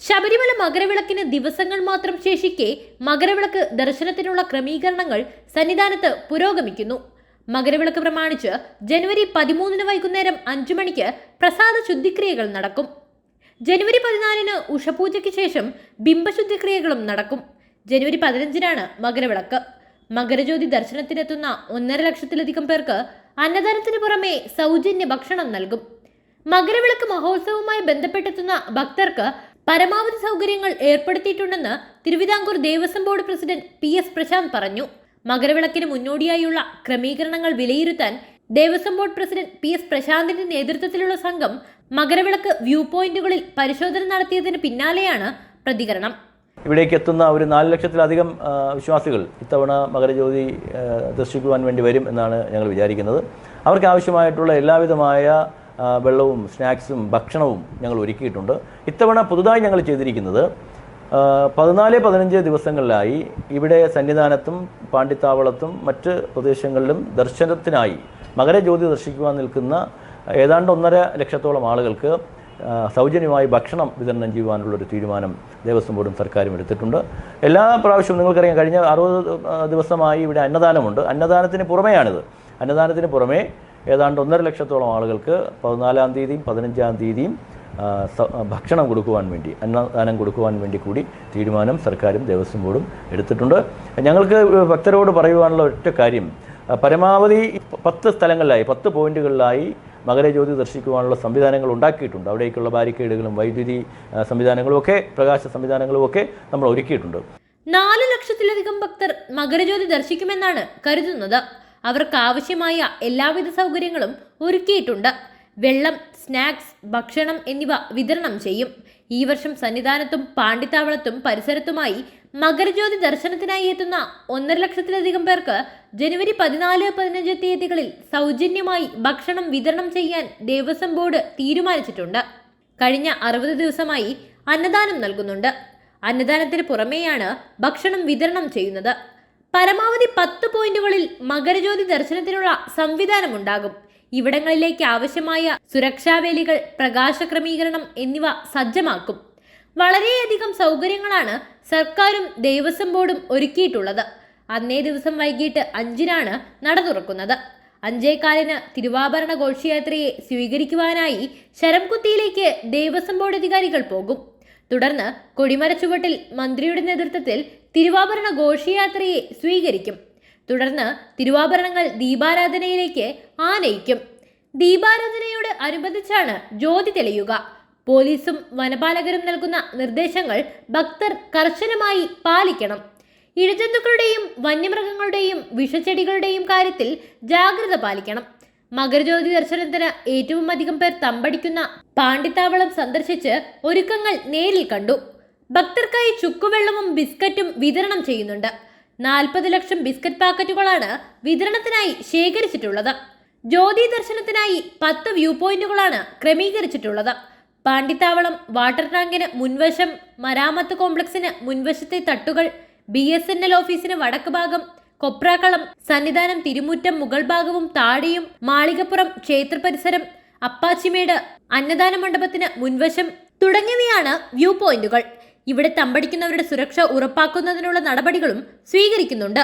ശബരിമല മകരവിളക്കിന് ദിവസങ്ങൾ മാത്രം ശേഷിക്കെ മകരവിളക്ക് ദർശനത്തിനുള്ള ക്രമീകരണങ്ങൾ സന്നിധാനത്ത് പുരോഗമിക്കുന്നു. മകരവിളക്ക് പ്രമാണിച്ച് ജനുവരി 13 വൈകുന്നേരം 5 മണിക്ക് പ്രസാദ ശുദ്ധിക്രിയകൾ നടക്കും. ജനുവരി 14 ഉഷപൂജയ്ക്ക് ശേഷം ബിംബശുദ്ധിക്രിയകളും നടക്കും. ജനുവരി 15 മകരവിളക്ക്. മകരജ്യോതി ദർശനത്തിനെത്തുന്ന 1.5 ലക്ഷത്തിലധികം പേർക്ക് അന്നദാനത്തിന് പുറമെ സൗജന്യ ഭക്ഷണം നൽകും. മകരവിളക്ക് മഹോത്സവവുമായി ബന്ധപ്പെട്ടെത്തുന്ന ഭക്തർക്ക് പരമാവധി സൗകര്യങ്ങൾ ഏർപ്പെടുത്തിയിട്ടുണ്ടെന്ന് Thiruvithamkoor Devaswom board president PS Prashanth പറഞ്ഞു. മകരവിളക്കിന് മുന്നോടിയായുള്ള ക്രമീകരണങ്ങൾ വിലയിരുത്താൻ ദേവസ്വം ബോർഡ് പ്രസിഡന്റ് PS പ്രശാന്തിന്റെ നേതൃത്വത്തിലുള്ള സംഘം മകരവിളക്ക് വ്യൂ പോയിന്റുകളിൽ പരിശോധന നടത്തിയതിന് പിന്നാലെയാണ് പ്രതികരണം. ഇവിടേക്ക് എത്തുന്ന ഒരു 4 ലക്ഷത്തിലധികം വിശ്വാസികൾ ഇത്തവണ മകരജ്യോതി ദർശിക്കുവാൻ വേണ്ടി വരും എന്നാണ് ഞങ്ങൾ വിചാരിക്കുന്നത്. അവർക്ക് ആവശ്യമായിട്ടുള്ള എല്ലാവിധമായ വെള്ളവും സ്നാക്സും ഭക്ഷണവും ഞങ്ങൾ ഒരുക്കിയിട്ടുണ്ട്. ഇത്തവണ പുതുതായി ഞങ്ങൾ ചെയ്തിരിക്കുന്നത് 14-15 ദിവസങ്ങളിലായി ഇവിടെ സന്നിധാനത്തും പാണ്ടിത്താവളത്തും മറ്റ് പ്രദേശങ്ങളിലും ദർശനത്തിനായി മകരജ്യോതി ദർശിക്കുവാൻ നിൽക്കുന്ന ഏതാണ്ട് 1.5 ലക്ഷത്തോളം ആളുകൾക്ക് സൗജന്യമായി ഭക്ഷണം വിതരണം ചെയ്യുവാനുള്ളൊരു തീരുമാനം ദേവസ്വം ബോർഡും സർക്കാരും എടുത്തിട്ടുണ്ട്. എല്ലാ പ്രാവശ്യവും നിങ്ങൾക്കറിയാം, കഴിഞ്ഞ 60 ദിവസമായി ഇവിടെ അന്നദാനമുണ്ട്. അന്നദാനത്തിന് പുറമെയാണിത്. അന്നദാനത്തിന് പുറമെ ഏതാണ്ട് 1.5 ലക്ഷത്തോളം ആളുകൾക്ക് 14-ാം തീയതിയും 15-ാം തീയതിയും ഭക്ഷണം കൊടുക്കുവാൻ വേണ്ടി, അന്നദാനം കൊടുക്കുവാൻ വേണ്ടി കൂടി തീരുമാനം സർക്കാരും ദേവസ്വം ബോർഡും എടുത്തിട്ടുണ്ട്. ഞങ്ങൾക്ക് ഭക്തരോട് പറയുവാനുള്ള ഒറ്റ കാര്യം, പരമാവധി 10 സ്ഥലങ്ങളിലായി 10 പോയിന്റുകളിലായി മകരജ്യോതി ദർശിക്കുവാനുള്ള സംവിധാനങ്ങൾ ഉണ്ടാക്കിയിട്ടുണ്ട്. അവിടേക്കുള്ള ബാരിക്കേഡുകളും വൈദ്യുതി സംവിധാനങ്ങളും ഒക്കെ, പ്രകാശ സംവിധാനങ്ങളും ഒക്കെ നമ്മൾ ഒരുക്കിയിട്ടുണ്ട്. 4 ലക്ഷത്തിലധികം ഭക്തർ മകരജ്യോതി ദർശിക്കുമെന്നാണ് കരുതുന്നത്. അവർക്ക് ആവശ്യമായ എല്ലാവിധ സൗകര്യങ്ങളും ഒരുക്കിയിട്ടുണ്ട്. വെള്ളം, സ്നാക്സ്, ഭക്ഷണം എന്നിവ വിതരണം ചെയ്യും. ഈ വർഷം സന്നിധാനത്തും പാണ്ടിത്താവളത്തും പരിസരത്തുമായി മകരജ്യോതി ദർശനത്തിനായി എത്തുന്ന 1.5 ലക്ഷത്തിലധികം പേർക്ക് ജനുവരി 14-15 തീയതികളിൽ സൗജന്യമായി ഭക്ഷണം വിതരണം ചെയ്യാൻ ദേവസ്വം ബോർഡ് തീരുമാനിച്ചിട്ടുണ്ട്. കഴിഞ്ഞ 60 ദിവസമായി അന്നദാനം നൽകുന്നുണ്ട്. അന്നദാനത്തിന് പുറമെയാണ് ഭക്ഷണം വിതരണം ചെയ്യുന്നത്. പരമാവധി 10 പോയിന്റുകളിൽ മകരജ്യോതി ദർശനത്തിനുള്ള സംവിധാനമുണ്ടാകും. ഇവിടങ്ങളിലേക്ക് ആവശ്യമായ സുരക്ഷാവേലികൾ, പ്രകാശ ക്രമീകരണം എന്നിവ സജ്ജമാക്കും. വളരെയധികം സൗകര്യങ്ങളാണ് സർക്കാരും ദേവസ്വം ബോർഡും ഒരുക്കിയിട്ടുള്ളത്. അന്നേ ദിവസം വൈകിട്ട് 5-നാണ് നട തുറക്കുന്നത്. 5:15 തിരുവാഭരണ ഘോഷയാത്രയെ സ്വീകരിക്കുവാനായി ശരംകുത്തിയിലേക്ക് ദേവസ്വം ബോർഡ് അധികാരികൾ പോകും. തുടർന്ന് കൊടിമരച്ചുവട്ടിൽ മന്ത്രിയുടെ നേതൃത്വത്തിൽ തിരുവാഭരണ ഘോഷയാത്രയെ സ്വീകരിക്കും. തുടർന്ന് തിരുവാഭരണങ്ങൾ ദീപാരാധനയിലേക്ക് ആനയിക്കും. ദീപാരാധനയോട് അനുബന്ധിച്ചാണ് ജ്യോതി തെളിയുക. പോലീസും വനപാലകരും നൽകുന്ന നിർദ്ദേശങ്ങൾ ഭക്തർ കർശനമായി പാലിക്കണം. ഇഴജന്തുക്കളുടെയും വന്യമൃഗങ്ങളുടെയും വിഷച്ചെടികളുടെയും കാര്യത്തിൽ ജാഗ്രത പാലിക്കണം. മകരജ്യോതി ദർശനത്തിന് ഏറ്റവും അധികം പേർ തമ്പടിക്കുന്ന പാണ്ടിത്താവളം സന്ദർശിച്ച് ഒരുക്കങ്ങൾ നേരിൽ കണ്ടു. ഭക്തർക്കായി ചുക്കുവെള്ളവും ബിസ്ക്കറ്റും വിതരണം ചെയ്യുന്നുണ്ട്. 40 ലക്ഷം ബിസ്ക്കറ്റ് പാക്കറ്റുകളാണ് വിതരണത്തിനായി ശേഖരിച്ചിട്ടുള്ളത്. ജ്യോതി ദർശനത്തിനായി 10 വ്യൂ പോയിന്റുകളാണ് ക്രമീകരിച്ചിട്ടുള്ളത്. പാണ്ടിത്താവളം വാട്ടർ ടാങ്കിന് മുൻവശം, മരാമത്ത് കോംപ്ലക്സിന് മുൻവശത്തെ തട്ടുകൾ, BSNL ഓഫീസിന് വടക്ക് ഭാഗം, കൊപ്രാക്കളം, സന്നിധാനം തിരുമുറ്റം മുകൾ ഭാഗവും താഴെയും, മാളികപ്പുറം ക്ഷേത്ര പരിസരം, അപ്പാച്ചിമേട്, അന്നദാന മണ്ഡപത്തിന് മുൻവശം തുടങ്ങിയവയാണ് വ്യൂ പോയിന്റുകൾ. ഇവിടെ തമ്പടിക്കുന്നവരുടെ സുരക്ഷ ഉറപ്പാക്കുന്നതിനുള്ള നടപടികളും സ്വീകരിക്കുന്നുണ്ട്.